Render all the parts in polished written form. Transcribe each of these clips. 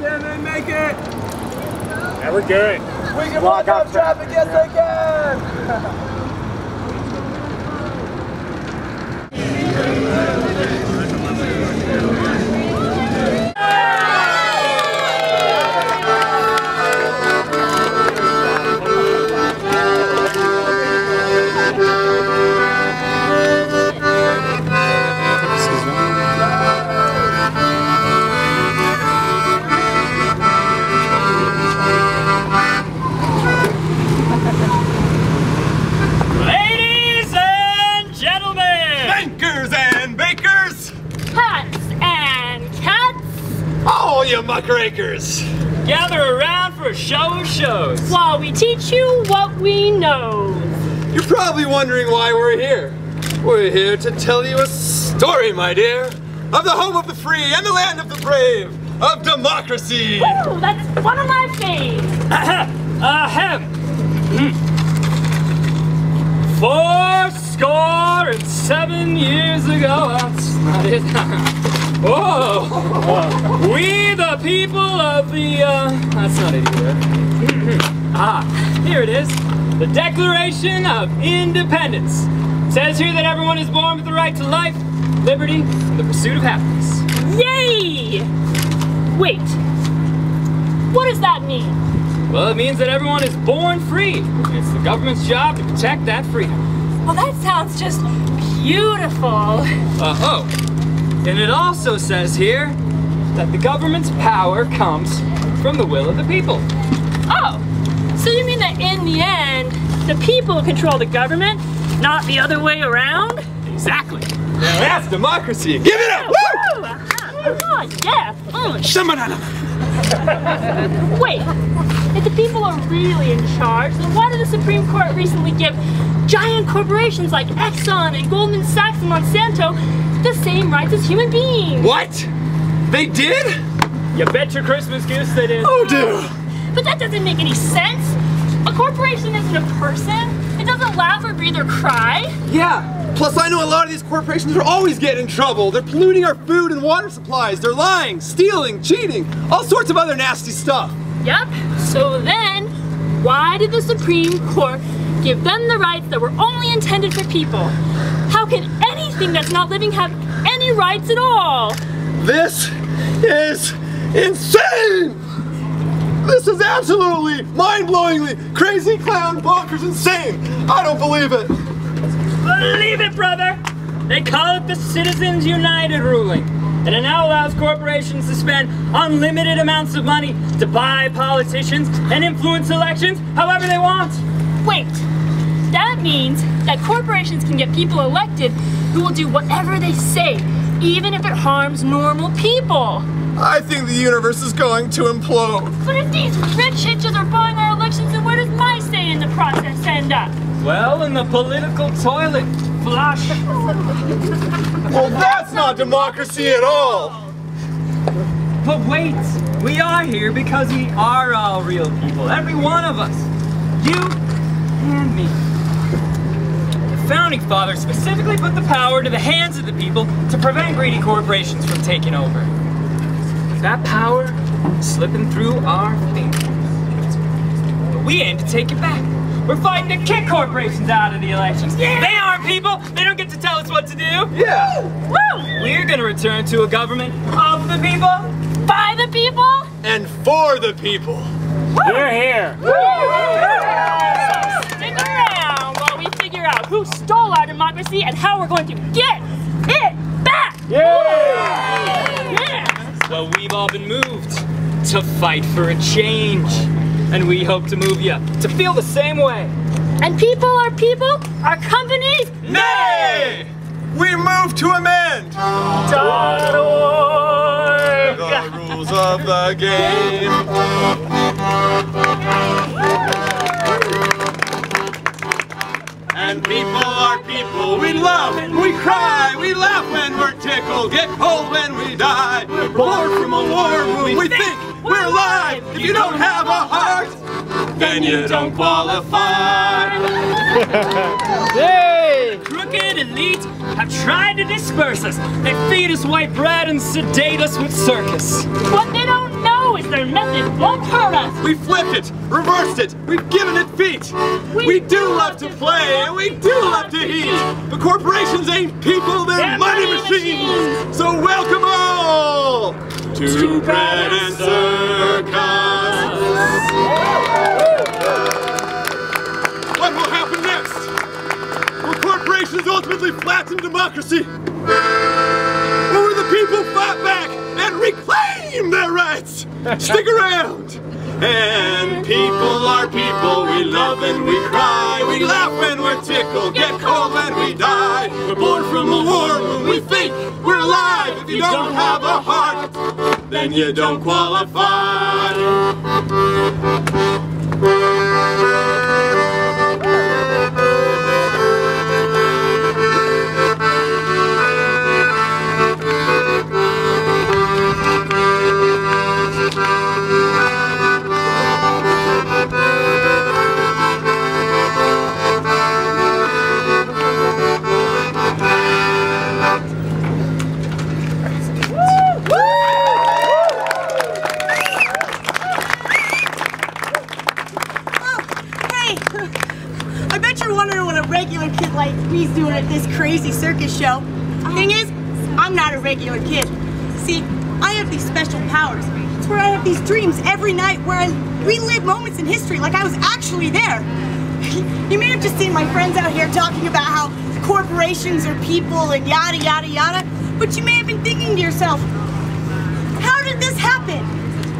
Can they make it? Yeah, we're good. We can block off traffic, yes they can! You muckrakers! Gather around for a show of shows while we teach you what we know. You're probably wondering why we're here. We're here to tell you a story, my dear, of the home of the free and the land of the brave, of democracy. Woo, that's one of my faves. Ahem. 407 years ago. That's not it. Whoa! We the people of the, that's not it either. Here it is. The Declaration of Independence. It says here that everyone is born with the right to life, liberty, and the pursuit of happiness. Yay! Wait. What does that mean? Well, it means that everyone is born free. It's the government's job to protect that freedom. Well, that sounds just beautiful. And it also says here that the government's power comes from the will of the people. Oh, so you mean that in the end, the people control the government, not the other way around? Exactly. Now that's democracy. Give it up! Woo! Oh, yeah. Wait, if the people are really in charge, then why did the Supreme Court recently give giant corporations like Exxon and Goldman Sachs and Monsanto the same rights as human beings? What? They did? You bet your Christmas goose they did. Oh dear. But that doesn't make any sense. A corporation isn't a person. It doesn't laugh or breathe or cry. Yeah. Plus I know a lot of these corporations are always getting in trouble. They're polluting our food and water supplies. They're lying, stealing, cheating, all sorts of other nasty stuff. Yep. So then, why did the Supreme Court give them the rights that were only intended for people? How can anything that's not living have any rights at all? This is insane! This is absolutely, mind-blowingly, crazy, clown, bonkers, insane! I don't believe it! Believe it, brother! They call it the Citizens United ruling. And it now allows corporations to spend unlimited amounts of money to buy politicians and influence elections however they want. Wait. That means that corporations can get people elected who will do whatever they say, even if it harms normal people. I think the universe is going to implode. But if these rich hitches are buying our elections, then where does my say in the process end up? Well, in the political toilet flush. Well, that's not democracy at all. But wait, we are here because we are all real people, every one of us. You and me. The Founding Fathers specifically put the power into the hands of the people to prevent greedy corporations from taking over. That power is slipping through our fingers. But we aim to take it back. We're fighting to kick corporations out of the elections. Yeah. They aren't people. They don't get to tell us what to do. Yeah. Woo! We're going to return to a government of the people, by the people, and for the people. We're here. Woo! So stick around while we figure out who stole our democracy and how we're going to get it back. Yeah. Well, we've all been moved to fight for a change. And we hope to move you to feel the same way. And people are people, our companies, nay! We move to amend. .org. The rules of the game. And people are people, we love, we cry, we laugh when we're tickled, get cold when we die. We're born from a war room, we think we're alive. If you don't have a heart, then you don't qualify. Hey! Crooked elite have tried to disperse us. They feed us white bread and sedate us with circus. What they don't know is because their method won't hurt us. We flipped it, reversed it, we've given it feet. We do love to play and we do love to eat. But corporations ain't people, they're money machines. So welcome all to Bread and Circus. What will happen next? Will corporations ultimately flatten democracy? Or will the people fight back and reclaim their rights? Stick around! And people are people, we love and we cry. We laugh when we're tickled, get cold when we die. We're born from a war when we think we're alive. If you don't have a heart, then you don't qualify. He's doing at this crazy circus show. Thing is, I'm not a regular kid. See, I have these special powers. It's where I have these dreams every night where I relive moments in history like I was actually there. You may have just seen my friends out here talking about how corporations are people and yada yada yada, but you may have been thinking to yourself, how did this happen?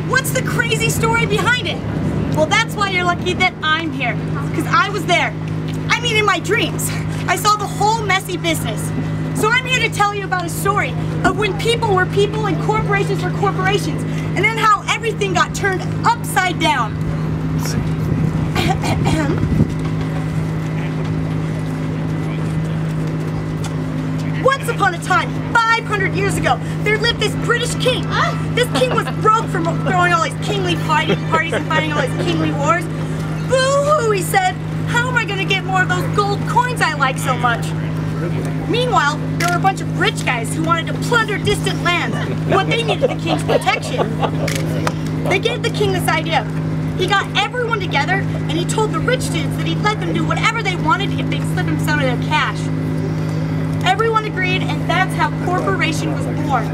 What's the crazy story behind it? Well, that's why you're lucky that I'm here, because I was there. I mean, in my dreams. I saw the whole messy business. So I'm here to tell you about a story of when people were people and corporations were corporations, and then how everything got turned upside down. Once upon a time, 500 years ago, there lived this British king. This king was broke from throwing all these kingly parties and fighting all these kingly wars. Boo-hoo, he said. How am I going to get more of those gold coins I like so much? Meanwhile, there were a bunch of rich guys who wanted to plunder distant lands, but they needed the king's protection. They gave the king this idea. He got everyone together and he told the rich dudes that he'd let them do whatever they wanted if they'd slip him some of their cash. Everyone agreed, and that's how corporation was born.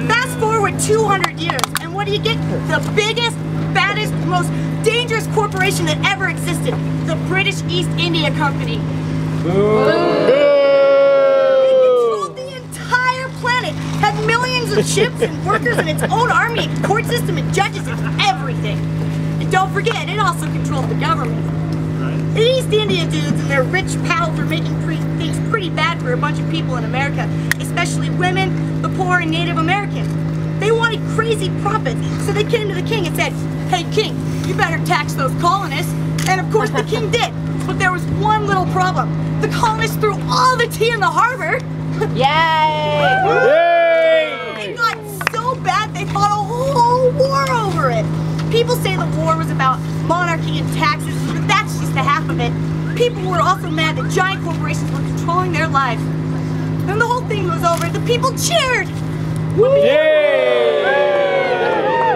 Fast forward 200 years, and what do you get? The biggest, baddest, most dangerous corporation that ever existed, the British East India Company. It controlled the entire planet, had millions of ships and workers and its own army and court system and judges and everything. And don't forget, it also controlled the government. The East India dudes and their rich pals were making things pretty bad for a bunch of people in America, especially women, the poor, and Native Americans. They wanted crazy profits, so they came to the king and said, "Hey king, you better tax those colonists." And of course the king did, but there was one little problem. The colonists threw all the tea in the harbor. Yay! It got so bad they fought a whole war over it. People say the war was about monarchy and taxes, but that's just the half of it. People were also mad that giant corporations were controlling their lives. When the whole thing was over, the people cheered.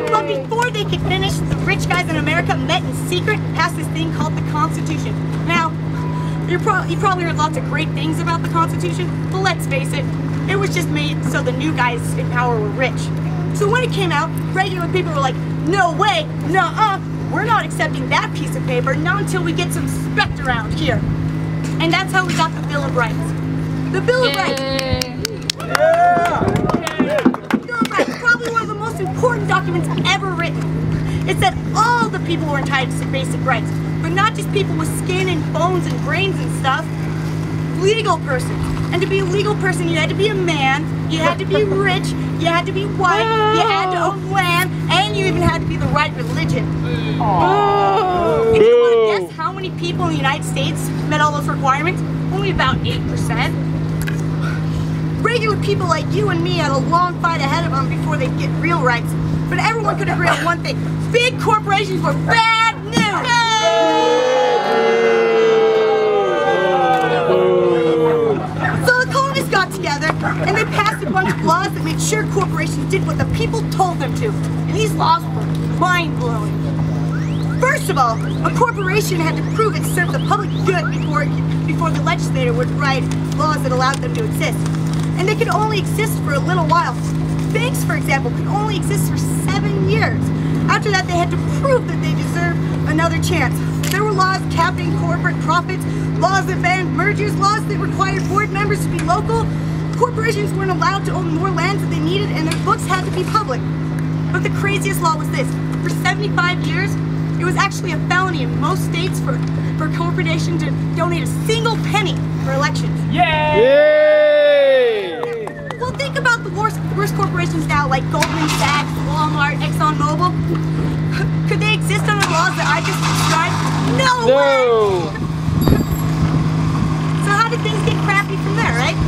But before they could finish, the rich guys in America met in secret and passed this thing called the Constitution. Now, you probably heard lots of great things about the Constitution, but let's face it, it was just made so the new guys in power were rich. So when it came out, regular people were like, no way, nuh-uh, we're not accepting that piece of paper, not until we get some respect around here. And that's how we got the Bill of Rights. The Bill of Rights. Bill of Rights, probably one of the most important documents ever written. It said all the people were entitled to basic rights, but not just people with skin and bones and brains and stuff. Legal persons. And to be a legal person, you had to be a man, you had to be rich, you had to be white, you had to own land, and you even had to be the right religion. Aww. If you want to guess how many people in the United States met all those requirements, only about 8%. Regular people like you and me had a long fight ahead of them before they'd get real rights. But everyone could agree on one thing. Big corporations were bad news! So the colonists got got together and they passed a bunch of laws that made sure corporations did what the people told them to. And these laws were mind-blowing. First of all, a corporation had to prove it served the public good before the legislator would write laws that allowed them to exist. And they could only exist for a little while. Banks, for example, could only exist for 7 years. After that, they had to prove that they deserved another chance. There were laws capping corporate profits, laws that banned mergers, laws that required board members to be local. Corporations weren't allowed to own more land than they needed, and their books had to be public. But the craziest law was this. For 75 years, it was actually a felony in most states for a corporation to donate a single penny for elections. Yay! Well, think about the worst corporations now, like Goldman Sachs, Walmart, ExxonMobil. Could they exist under laws that I just described? No way! So how did things get crappy from there, right?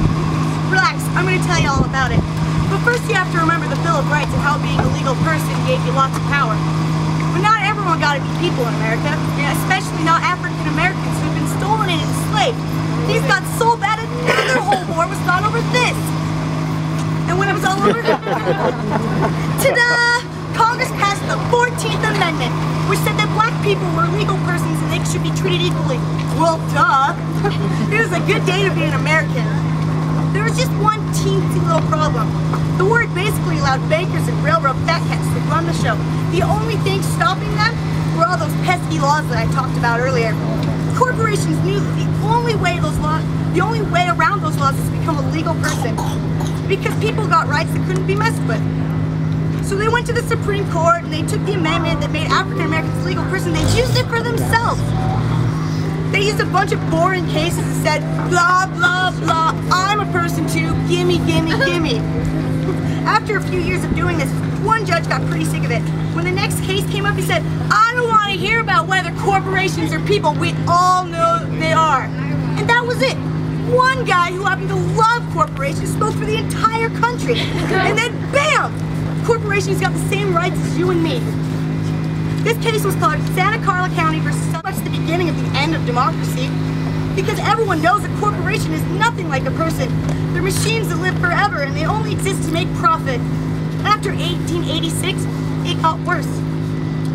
Relax, I'm going to tell you all about it. But first you have to remember the Bill of Rights and how being a legal person gave you lots of power. But not everyone got to be people in America, and especially not African Americans who've been stolen and enslaved. These got so bad another whole war was fought over this. And when it was all over, ta-da! Congress passed the 14th Amendment, which said that black people were legal persons and they should be treated equally. Well, duh! It was a good day to be an American. There was just one teensy little problem. The word basically allowed bankers and railroad fat cats to run the show. The only thing stopping them were all those pesky laws that I talked about earlier. Corporations knew that the only way around those laws is to become a legal person, because people got rights that couldn't be messed with. So they went to the Supreme Court and they took the amendment that made African Americans legal person. They used it for themselves. They used a bunch of boring cases and said, blah, blah, blah, I'm a person too, gimme, gimme, gimme. After a few years of doing this, one judge got pretty sick of it. When the next case came up, he said, I don't want to hear about whether corporations are people. We all know they are. And that was it. One guy who happened to love corporations spoke for the entire country. And then, bam! Corporations got the same rights as you and me. This case was called Santa Carla County versus much the beginning of the end of democracy, because everyone knows a corporation is nothing like a person. They're machines that live forever and they only exist to make profit. After 1886, it got worse.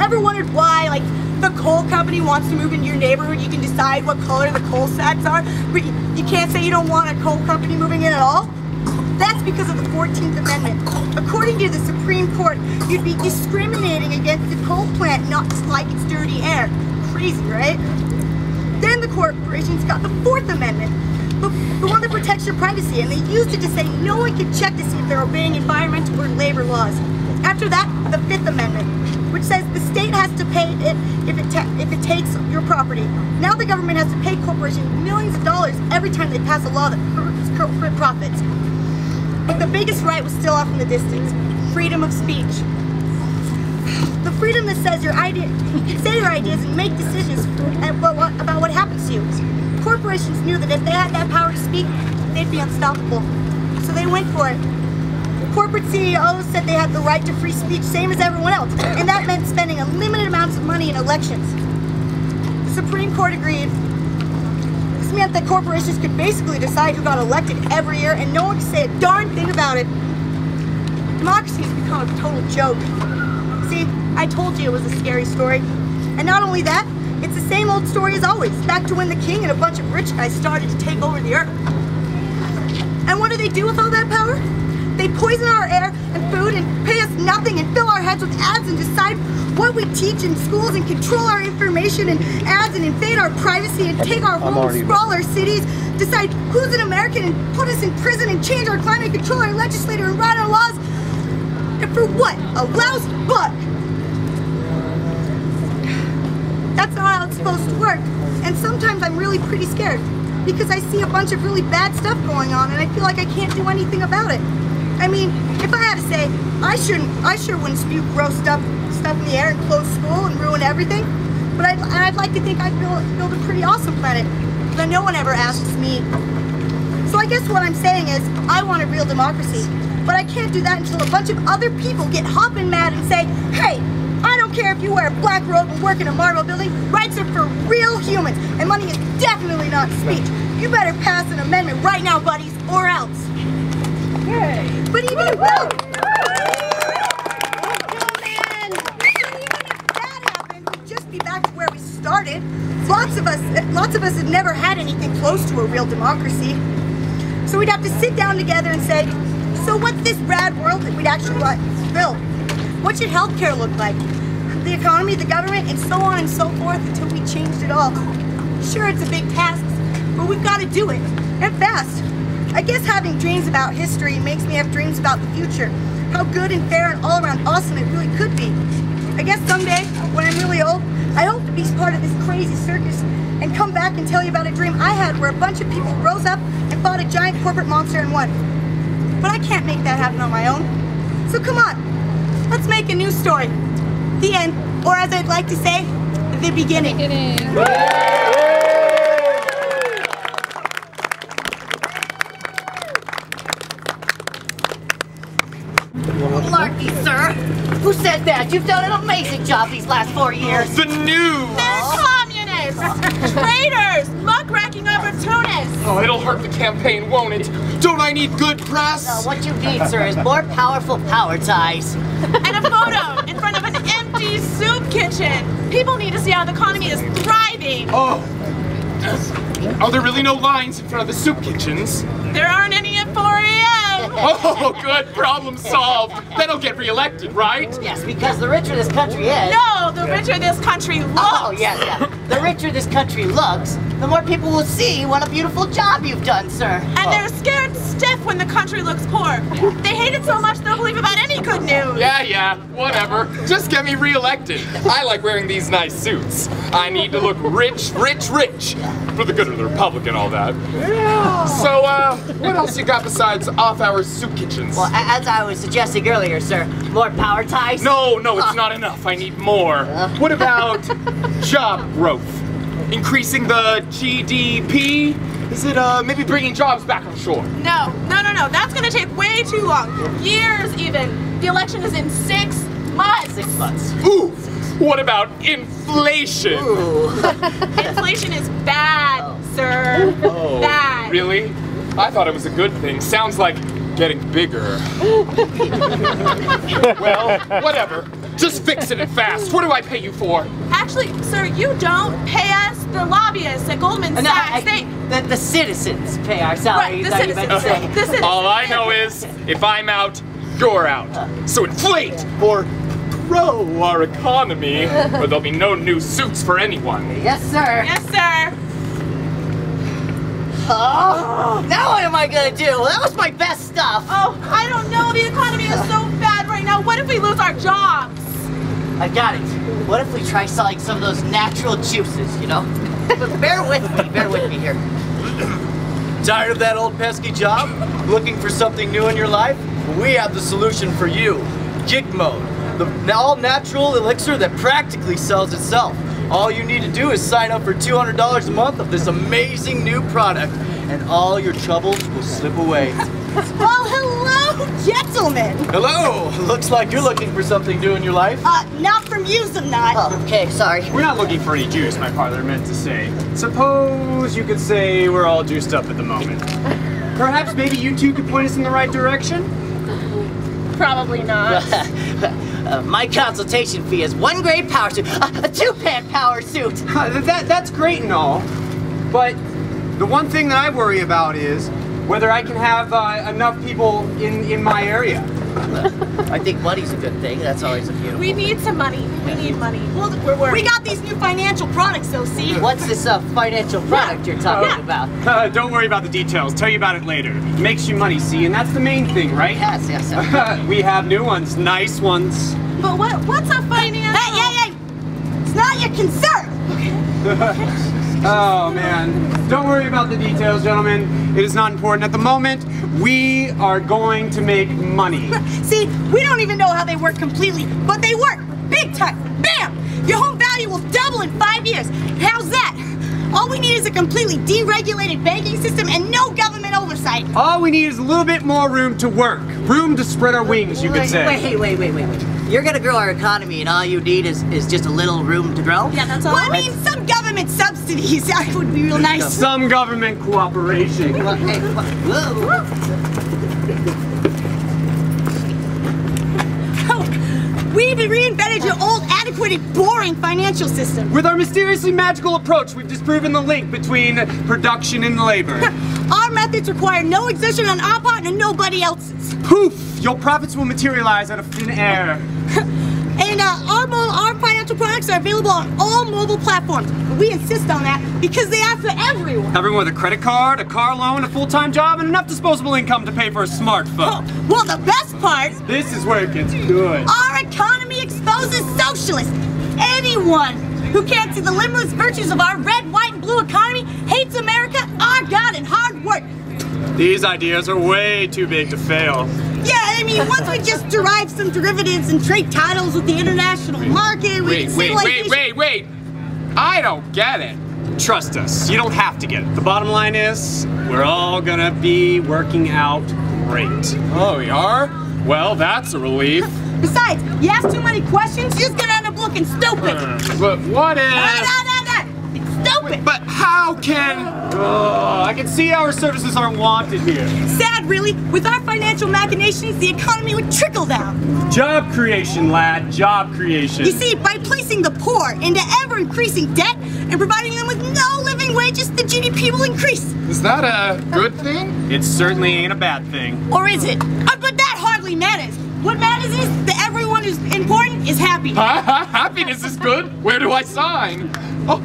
Ever wondered why, like, the coal company wants to move into your neighborhood? You can decide what color the coal sacks are, but you can't say you don't want a coal company moving in at all? That's because of the 14th Amendment. According to the Supreme Court, you'd be discriminating against the coal plant not to like its dirty air. Crazy, right? Then the corporations got the 4th Amendment, the one that protects your privacy, and they used it to say no one can check to see if they're obeying environmental or labor laws. After that, the 5th Amendment, which says the state has to pay it if it takes your property. Now the government has to pay corporations millions of dollars every time they pass a law that hurts corporate profits. But the biggest right was still off in the distance: freedom of speech. The freedom that says say your ideas and make decisions about what happens to you. Corporations knew that if they had that power to speak, they'd be unstoppable. So they went for it. Corporate CEOs said they had the right to free speech, same as everyone else, and that meant spending unlimited amounts of money in elections. The Supreme Court agreed. This meant that corporations could basically decide who got elected every year, and no one could say a darn thing about it. Democracy has become a total joke. See, I told you it was a scary story. And not only that, it's the same old story as always, back to when the king and a bunch of rich guys started to take over the earth. And what do they do with all that power? They poison our air and food and pay us nothing and fill our heads with ads and decide what we teach in schools and control our information and ads and invade our privacy and take our homes, sprawl our cities, decide who's an American and put us in prison and change our climate, control our legislator and write our laws. And for what? A lousy buck. That's not how it's supposed to work. And sometimes I'm really pretty scared because I see a bunch of really bad stuff going on and I feel like I can't do anything about it. I mean, if I had to say, I sure wouldn't spew gross stuff in the air and close school and ruin everything. But I'd like to think I'd build a pretty awesome planet. But no one ever asks me. So I guess what I'm saying is, I want a real democracy. But I can't do that until a bunch of other people get hopping mad and say, hey, I don't care if you wear a black robe and work in a marble building, rights are for real humans, and money is definitely not speech. You better pass an amendment right now, buddies, or else. Lots of us have never had anything close to a real democracy. So we'd have to sit down together and say, so what's this rad world that we'd actually like to build? What should healthcare look like? The economy, the government, and so on and so forth until we changed it all. Sure, it's a big task, but we've got to do it, and fast. I guess having dreams about history makes me have dreams about the future. How good and fair and all around awesome it really could be. I guess someday, when I'm really old, I hope to be part of this crazy circus and come back and tell you about a dream I had where a bunch of people rose up and fought a giant corporate monster and won. But I can't make that happen on my own. So come on, let's make a new story. The end, or as I'd like to say, the beginning. Larky, sir. Who said that? You've done an amazing job these last 4 years. The news! They're communists! Traitors! Muckraking opportunists! Oh, it'll hurt the campaign, won't it? Don't I need good press? What you need, sir, is more powerful power ties. And a photo in front of an empty soup kitchen! People need to see how the economy is thriving! Oh! Are there really no lines in front of the soup kitchens? There aren't any at 4 a.m. Oh, good. Problem solved. Then I'll get reelected, right? Yes, because the richer this country is... No, the richer this country looks! Oh, yes, yeah. The richer this country looks, the more people will see what a beautiful job you've done, sir. And they're scared stiff when the country looks poor. They hate it so much they'll believe about any good news. Yeah, whatever. Just get me reelected. I like wearing these nice suits. I need to look rich, rich, rich. For the good of the Republic and all that. Yeah. So, what else you got besides off-hour soup kitchens? Well, as I was suggesting earlier, sir, more power ties? No, it's not enough. I need more. What about job growth? Increasing the GDP? Is it, maybe bringing jobs back on shore? No. That's gonna take way too long. Years, even. The election is in 6 months. 6 months. Ooh! What about inflation? Ooh. Inflation is bad, sir. Oh, bad. Really? I thought it was a good thing. Sounds like getting bigger. Well, whatever. Just fix it and fast. What do I pay you for? Actually, sir, you don't pay us. The lobbyists at Goldman Sachs, the citizens pay our salaries. Right, the citizens. All I know is, if I'm out, you're out. So inflate or grow our economy, or there'll be no new suits for anyone. Yes, sir. Yes, sir. Oh, now what am I gonna do? That was my best stuff. Oh, I don't know. The economy is so bad right now. What if we lose our jobs? I got it. What if we try selling some of those natural juices, you know? But bear with me here. Tired of that old pesky job? Looking for something new in your life? We have the solution for you. Kick Mode. The all-natural elixir that practically sells itself. All you need to do is sign up for $200 a month of this amazing new product, and all your troubles will slip away. Well, hello, gentlemen. Hello! Looks like you're looking for something new in your life. Not from you, I'm not. Oh, okay, sorry. We're not looking for any juice, my father meant to say. Suppose you could say we're all juiced up at the moment. Perhaps maybe you two could point us in the right direction? Probably not. My consultation fee is 1 grade power suit, a 2-pan power suit. That's great and all, but the one thing that I worry about is whether I can have enough people in my area. I think money's a good thing. That's always a beautiful. We need some money. We need money. Well, we got these new financial products, though, see? What's this financial product you're talking about? Don't worry about the details. Tell you about it later. It makes you money, see, and that's the main thing, right? Yes. We have new ones, nice ones. But what's a financial? Hey! It's not your concern. Oh, man. Don't worry about the details, gentlemen. It is not important. At the moment, we are going to make money. See, we don't even know how they work completely, but they work. Big time. Bam! Your home value will double in 5 years. How's that? All we need is a completely deregulated banking system and no government oversight. All we need is a little bit more room to work. Room to spread our wings, you could say. Wait. You're gonna grow our economy and all you need is just a little room to grow? Yeah, that's all. Well, I mean, some government subsidies. That would be real nice. Some government cooperation. pretty boring financial system. With our mysteriously magical approach, we've disproven the link between production and labor. Our methods require no exertion on our part and nobody else's. Poof! Your profits will materialize out of thin air. And our financial products are available on all mobile platforms. We insist on that because they are for everyone. Everyone with a credit card, a car loan, a full-time job, and enough disposable income to pay for a smartphone. Oh, well, the best part... This is where it gets good. Our economy exposes socialists. Anyone who can't see the limitless virtues of our red, white, and blue economy hates America, our God, and hard work. These ideas are way too big to fail. Yeah, I mean, once we just derive some derivatives and trade titles with the international market, Wait. I don't get it. Trust us, you don't have to get it. The bottom line is, we're all gonna be working out great. Oh, we are? Well, that's a relief. Besides, you ask too many questions, you're just gonna end up looking stupid. But what if... It's stupid. But how can... I can see our services aren't wanted here. Sad, really. With our financial machinations, the economy would trickle down. Job creation, lad, job creation. You see, by placing the poor into ever-increasing debt and providing them with no living wages, the GDP will increase. Is that a good thing? It certainly ain't a bad thing. Or is it? But that hardly matters. What matters is that everyone who's important is happy. Happiness is good. Where do I sign? Oh.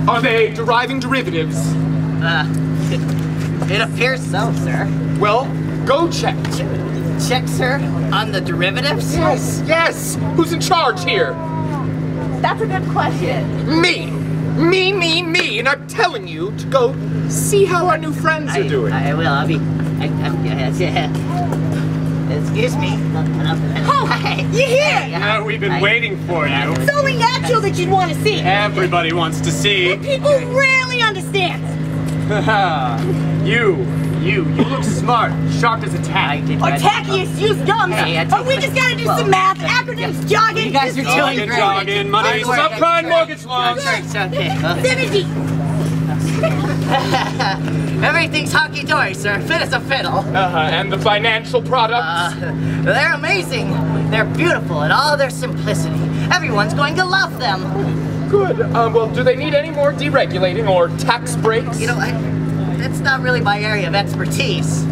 Are they deriving derivatives? It appears so, sir. Well, go check. Check, sir, on the derivatives? Yes. Who's in charge here? That's a good question. Me. And I'm telling you to go see how our new friends are doing. I will. I'll be... Excuse me. Oh, you're here! Yeah, we've been waiting for you. It's only natural that you'd want to see. Everybody wants to see. People rarely understand. You look smart, sharp as a tack. Or tacky as used gums. But we just gotta do some math, acronyms, jogging. You guys are doing great. Jogging, money, subprime mortgage loans. Okay. Everything's hunky-dory, sir. Fit as a fiddle. And the financial products? They're amazing. They're beautiful in all their simplicity. Everyone's going to love them. Good. Well, do they need any more deregulating or tax breaks? You know, that's not really my area of expertise.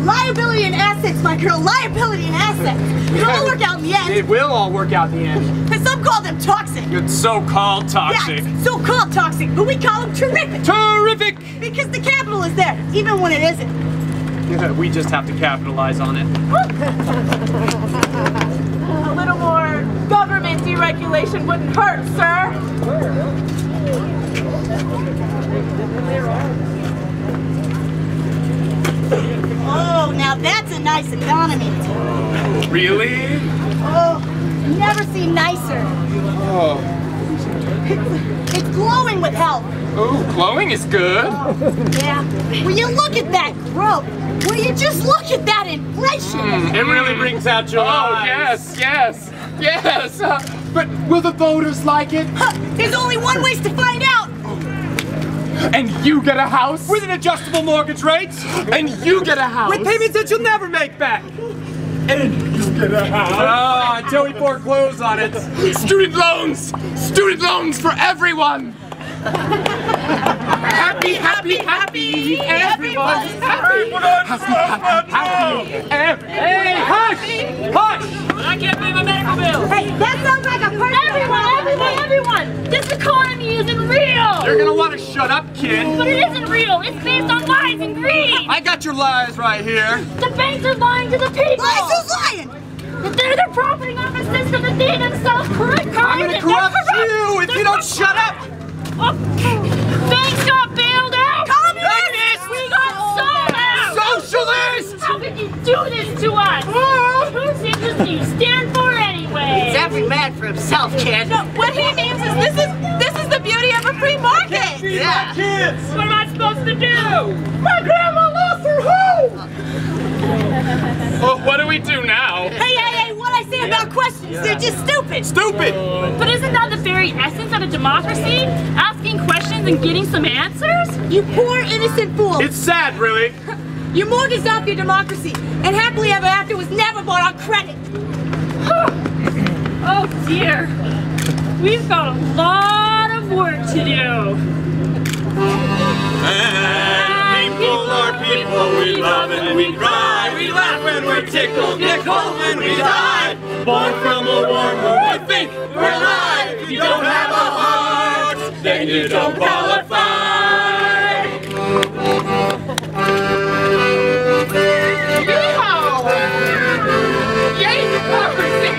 Liability and assets, my girl. Liability and assets. It'll all work out in the end. It will all work out in the end. And some call them toxic. It's so-called toxic. Yeah, so-called toxic, but we call them terrific. Terrific! Because the capital is there, even when it isn't. We just have to capitalize on it. A little more government deregulation wouldn't hurt, sir. Oh, now that's a nice economy. Really? Oh, never seen nicer. Oh. It's glowing with health. Oh, glowing is good. Yeah. Will you look at that growth? Will you just look at that inflation? It really brings out your eyes. Yes. But will the voters like it? There's only one way to find out. And you get a house? With an adjustable mortgage rate. And you get a house? With payments that you'll never make back. And you get a house? Until we foreclose on it. Student loans! Student loans for everyone! Happy, everyone's happy! Hey, hush! I can't pay my medical bill. Hey, that sounds like a perfect Everyone! This economy isn't real! You're gonna want to shut up, kid. But it isn't real! It's based on lies and greed! I got your lies right here. The banks are lying to the people! Lies, who's lying? They're profiting off a system that they themselves corrupt. I'm gonna corrupt you if you don't shut up! Banks got bailed out! Communists! We got sold out! Socialist! How could you do this to us? Whose interests do you stand for anyway? It's every man for himself, kid. No, what he means is this is the beauty of a free market. Yeah. Kids! What am I supposed to do? My grandma lost her home! Oh, what do we do now? Hey, what I say about without questions. They're just stupid. Stupid! But isn't that the very essence of a democracy? Asking questions and getting some answers? You poor innocent fool. It's sad, really. You mortgaged off your democracy, and happily ever after was never bought on credit. Oh dear. We've got a lot of work to do. And people are people, we love and we cry. We laugh when we're tickled, get cold when we die. Born from a war moon, we think we're alive. If you don't have a heart, then you don't qualify. Yay, democracy!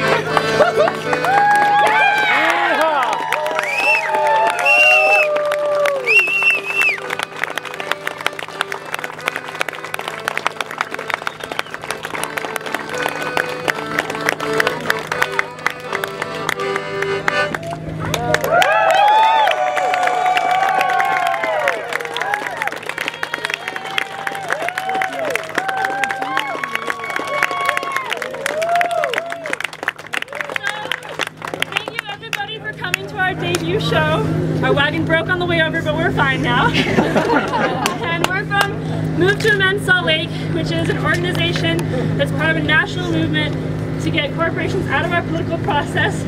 Our wagon broke on the way over, but we're fine now. And we're from Move to Amend SLC, which is an organization that's part of a national movement to get corporations out of our political process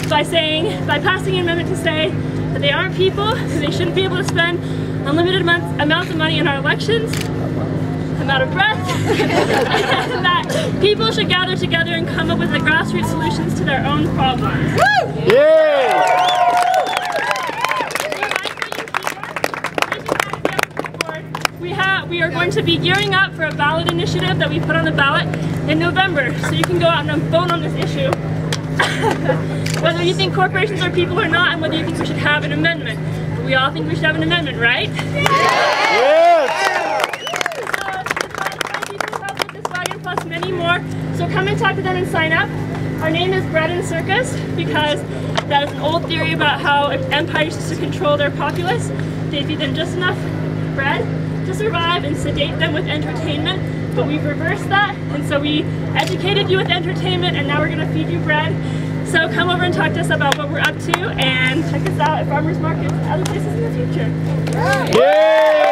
by passing an amendment to say that they aren't people, and they shouldn't be able to spend unlimited amounts of money in our elections. I'm out of breath. And that people should gather together and come up with the grassroots solutions to their own problems. Woo! Yeah! We are going to be gearing up for a ballot initiative that we put on the ballot in November, so you can go out and vote on this issue. Whether you think corporations are people or not, and whether you think we should have an amendment. But we all think we should have an amendment, right? Yes! Plus many more. So come and talk to them and sign up. Our name is Bread and Circus because that is an old theory about how empires used to control their populace. They feed them just enough bread to survive and sedate them with entertainment, but we've reversed that, and so we educated you with entertainment, and now we're going to feed you bread. So come over and talk to us about what we're up to, and check us out at farmers markets and other places in the future. Yeah!